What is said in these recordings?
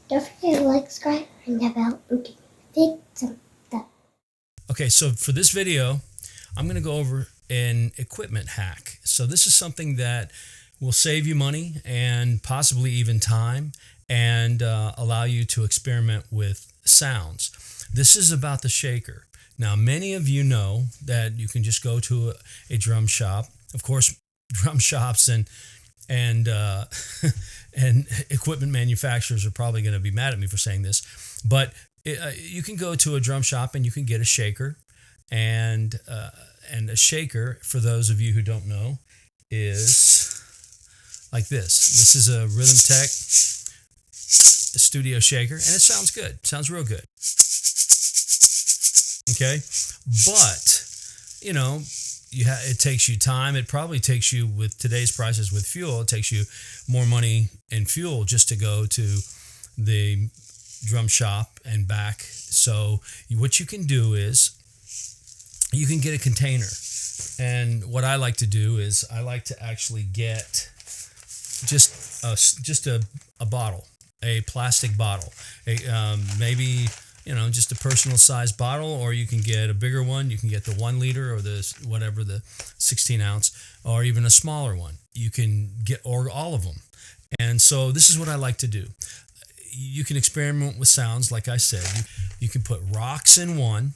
Don't forget to like, subscribe, and the bell. Okay, take some stuff. Okay, so for this video, I'm going to go over an equipment hack. So this is something that will save you money and possibly even time and allow you to experiment with sounds. This is about the shaker. Now, many of you know that you can just go to a drum shop. Of course, drum shops and and equipment manufacturers are probably going to be mad at me for saying this, but you can go to a drum shop and you can get a shaker, and a shaker, for those of you who don't know, is like this. This is a Rhythm Tech studio shaker, and it sounds good. Sounds real good. Okay, but you know, it takes you time. It probably takes you, with today's prices with fuel, it takes you more money in fuel just to go to the drum shop and back. So what you can do is you can get a container. And what I like to do is I like to actually get just a bottle, a plastic bottle, maybe, you know, just a personal size bottle, or you can get a bigger one. You can get the 1 liter or the 16 ounce, or even a smaller one. You can get, or all of them. And so this is what I like to do. You can experiment with sounds, like I said. You can put rocks in one.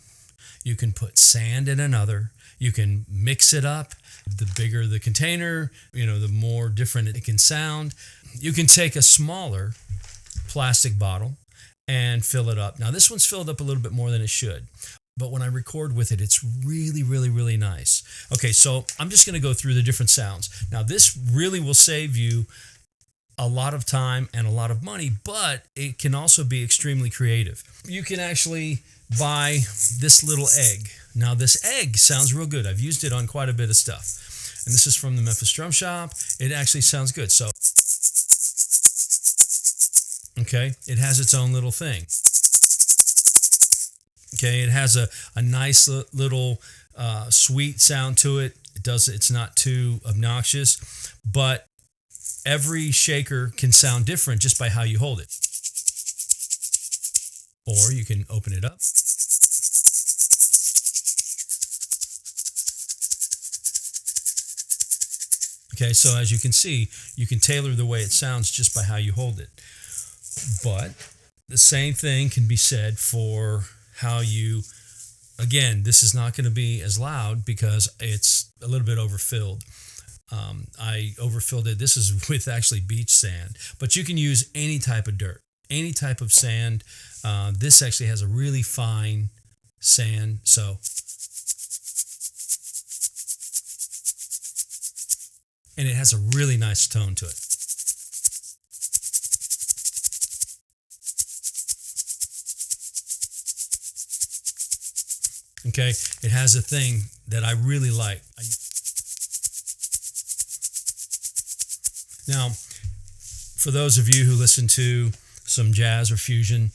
You can put sand in another. You can mix it up. The bigger the container, you know, the more different it can sound. You can take a smaller plastic bottle and fill it up. Now, this one's filled up a little bit more than it should, but when I record with it, it's really, really, really nice. Okay, so I'm just going to go through the different sounds. Now, this really will save you a lot of time and a lot of money, but it can also be extremely creative. You can actually buy this little egg. Now, this egg sounds real good. I've used it on quite a bit of stuff, and this is from the Memphis Drum Shop. It actually sounds good. So, okay, it has its own little thing. Okay, it has a nice little sweet sound to it. It's not too obnoxious, but every shaker can sound different just by how you hold it. Or you can open it up. Okay, so as you can see, you can tailor the way it sounds just by how you hold it. But the same thing can be said for how you, again, this is not going to be as loud because it's a little bit overfilled. I overfilled it. This is with actually beach sand, but you can use any type of dirt, any type of sand. This actually has a really fine sand, so. And it has a really nice tone to it. Okay, it has a thing that I really like. Now, for those of you who listen to some jazz or fusion,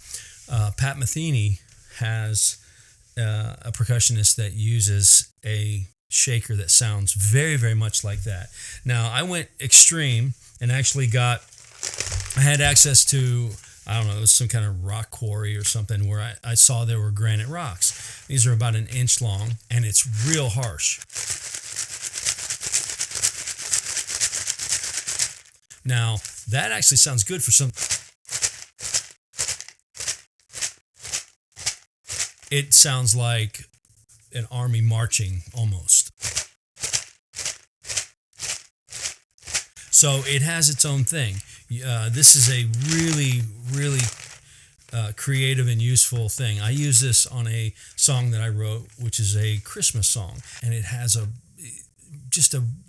Pat Metheny has a percussionist that uses a shaker that sounds very, very much like that. Now, I went extreme and actually I had access to, I don't know, it was some kind of rock quarry or something where I saw there were granite rocks. These are about 1 inch long, and it's real harsh. Now, that actually sounds good for some. It sounds like an army marching almost. So it has its own thing. This is a really, really creative and useful thing. I use this on a song that I wrote, which is a Christmas song, and it has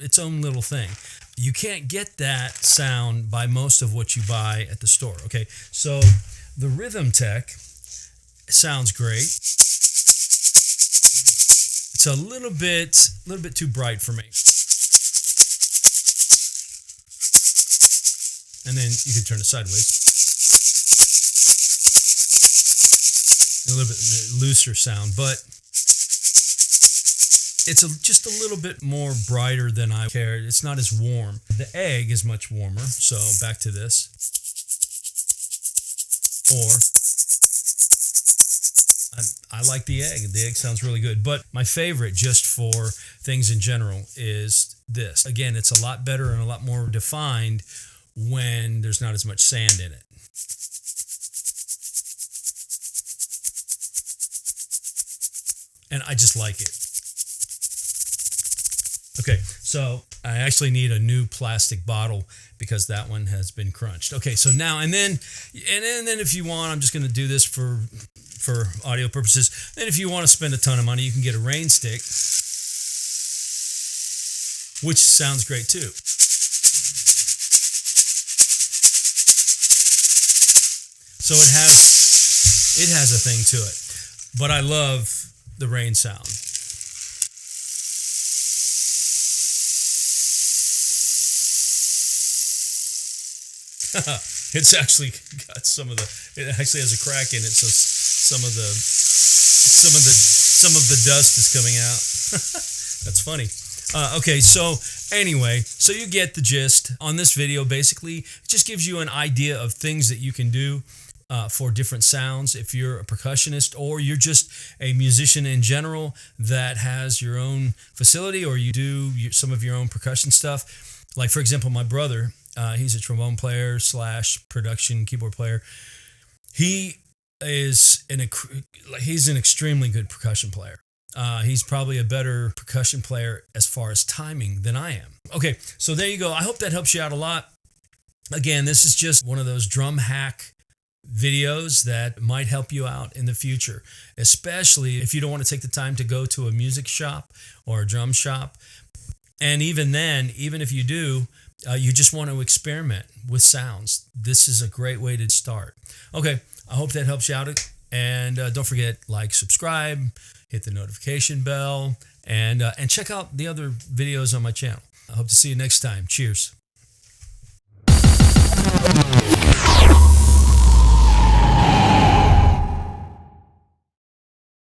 its own little thing. You can't get that sound by most of what you buy at the store. Okay, so the Rhythm Tech sounds great. It's a little bit too bright for me. And then you can turn it sideways. A little bit looser sound, but it's just a little bit more brighter than I care. It's not as warm. The egg is much warmer. So back to this. or I like the egg. The egg sounds really good. But my favorite, just for things in general, is this. Again, it's a lot better and a lot more defined when there's not as much sand in it. And I just like it. Okay, so I actually need a new plastic bottle because that one has been crunched. Okay, so now and then if you want, I'm just going to do this for audio purposes. Then if you want to spend a ton of money, you can get a rain stick, which sounds great too. So it has a thing to it. But I love the rain sound. It's actually got it actually has a crack in it, so some of the dust is coming out. That's funny. Okay, so anyway, so you get the gist on this video. Basically, it just gives you an idea of things that you can do for different sounds. If you're a percussionist or you're just a musician in general that has your own facility, or you do some of your own percussion stuff. Like, for example, my brother, he's a trombone player / production keyboard player. He's an extremely good percussion player. He's probably a better percussion player as far as timing than I am. Okay, so there you go. I hope that helps you out a lot. Again, this is just one of those drum hack videos that might help you out in the future, especially if you don't want to take the time to go to a music shop or a drum shop. And even then, even if you do, you just want to experiment with sounds. This is a great way to start. Okay, I hope that helps you out. And don't forget, like, subscribe, hit the notification bell, and check out the other videos on my channel. I hope to see you next time. Cheers.